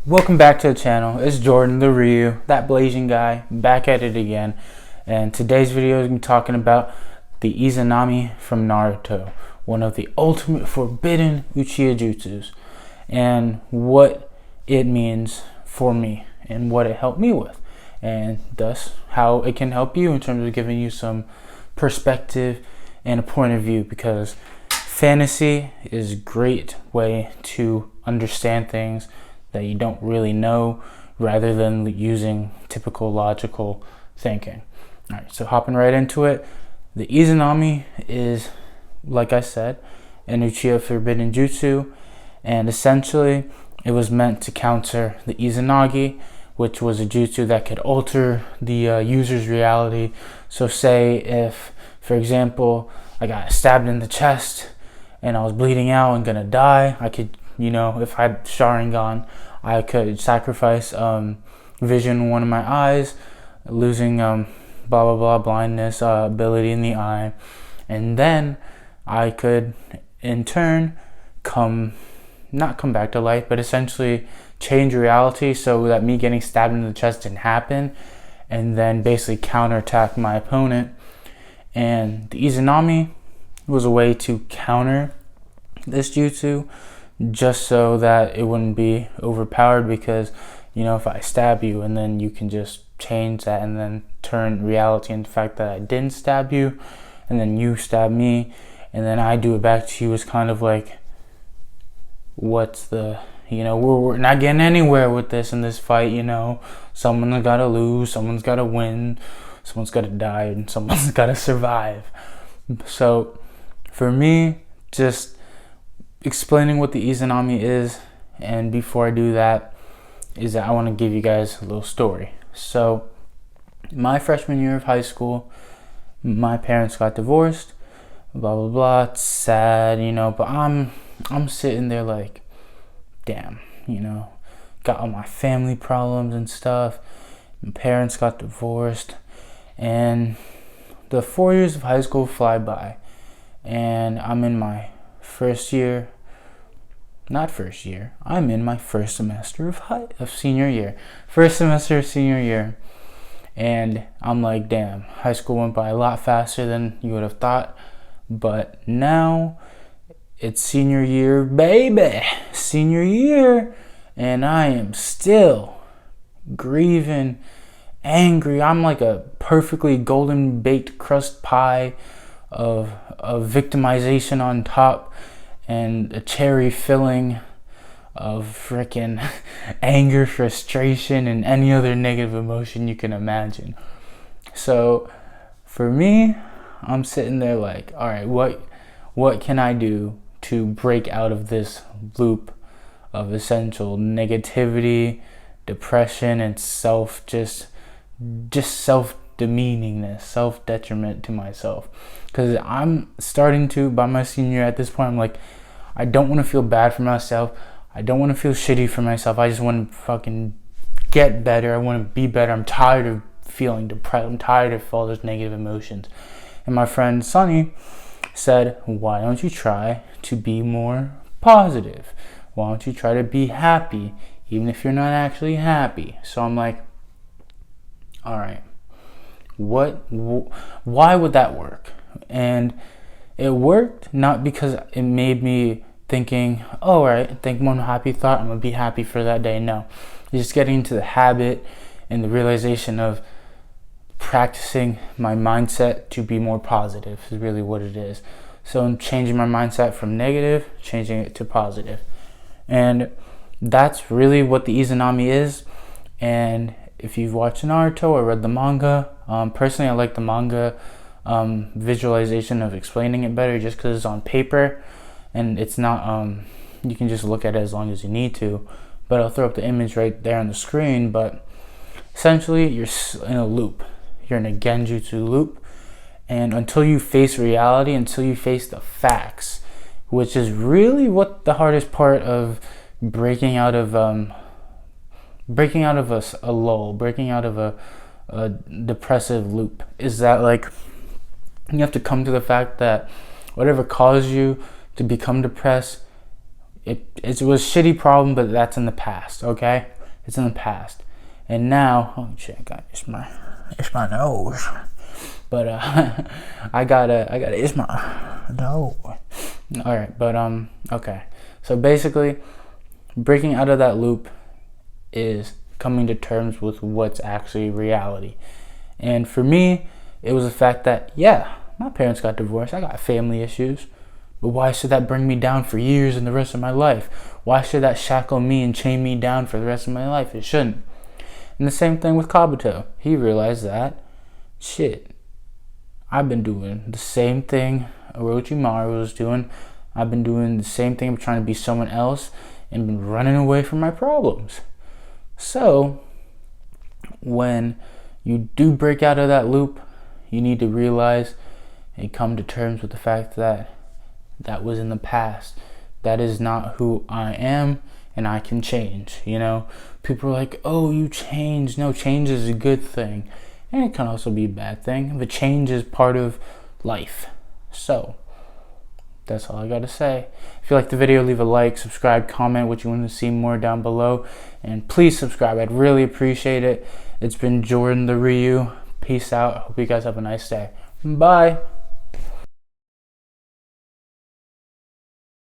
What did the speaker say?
Welcome back to the channel. It's Jordan, the Ryu, that blazing guy, back at it again. And today's video is going to be talking about the Izanami from Naruto, one of the ultimate forbidden Uchiha Jutsus, and what it means for me and what it helped me with, and thus how it can help you in terms of giving you some perspective and a point of view, because fantasy is a great way to understand things that you don't really know, rather than using typical logical thinking. All right, so hopping right into it, the Izanami is, like I said, an Uchiha forbidden jutsu, and essentially it was meant to counter the Izanagi, which was a jutsu that could alter the user's reality. So say if, for example, I got stabbed in the chest and I was bleeding out and gonna die, I could, if I had Sharingan, I could sacrifice vision in one of my eyes, losing blah blah blah blindness ability in the eye, and then I could in turn not come back to life, but essentially change reality so that me getting stabbed in the chest didn't happen, and then basically counterattack my opponent. And the Izanami was a way to counter this jutsu, just so that it wouldn't be overpowered, because if I stab you and then you can just change that and then turn reality into the fact that I didn't stab you, and then you stab me and then I do it back to you, is kind of like, what's the, we're not getting anywhere with this in this fight. Someone's got to lose, someone's got to win, someone's got to die, and someone's got to survive. So for me, just explaining what the Izanami is, and before I do that, is that I want to give you guys a little story. So my freshman year of high school, my parents got divorced, blah blah blah. It's sad, but I'm sitting there like, damn, got all my family problems and stuff. My parents got divorced, and the 4 years of high school fly by, and I'm in my I'm in my first semester of senior year. First semester of senior year. And I'm like, damn, high school went by a lot faster than you would have thought. But now it's senior year, baby. Senior year. And I am still grieving, angry. I'm like a perfectly golden baked crust pie of victimization on top, and a cherry filling of freaking anger, frustration, and any other negative emotion you can imagine. So for me, I'm sitting there like, all right, what can I do to break out of this loop of essential negativity, depression, and just self-demeaningness, self-detriment to myself? Because I'm starting to, by my senior year, at this point, I'm like, I don't want to feel bad for myself. I don't want to feel shitty for myself. I just want to fucking get better. I want to be better. I'm tired of feeling depressed. I'm tired of all those negative emotions. And my friend Sonny said, why don't you try to be more positive? Why don't you try to be happy, even if you're not actually happy? So I'm like, all right, why would that work? And it worked not because it made me thinking, oh, all right, think one happy thought, I'm gonna be happy for that day. No, just getting into the habit and the realization of practicing my mindset to be more positive is really what it is. So I'm changing my mindset from negative, changing it to positive. And that's really what the Izanami is. And if you've watched Naruto or read the manga, personally I like the manga visualization of explaining it better, just because it's on paper and it's not you can just look at it as long as you need to, but I'll throw up the image right there on the screen. But essentially you're in a loop, you're in a genjutsu loop, and until you face reality, until you face the facts, which is really what the hardest part of breaking out of a lull, breaking out of a depressive loop, is that like you have to come to the fact that whatever caused you to become depressed, it was a shitty problem, but that's in the past, okay? It's in the past. And now, oh shit, it's my nose. But it's my nose. All right, but okay. So basically, breaking out of that loop is coming to terms with what's actually reality. And for me, it was the fact that, yeah, my parents got divorced. I got family issues. But why should that bring me down for years and the rest of my life? Why should that shackle me and chain me down for the rest of my life? It shouldn't. And the same thing with Kabuto. He realized that, shit, I've been doing the same thing Orochimaru was doing. I've been doing the same thing, trying to be someone else, and been running away from my problems. So, when you do break out of that loop, you need to realize and come to terms with the fact that that was in the past. That is not who I am, and I can change. You know, people are like, oh, you changed. No, change is a good thing. And it can also be a bad thing, but change is part of life. So, that's all I gotta say. If you like the video, leave a like, subscribe, comment what you want to see more down below. And please subscribe. I'd really appreciate it. It's been Jordan the Ryu. Peace out. Hope you guys have a nice day. Bye.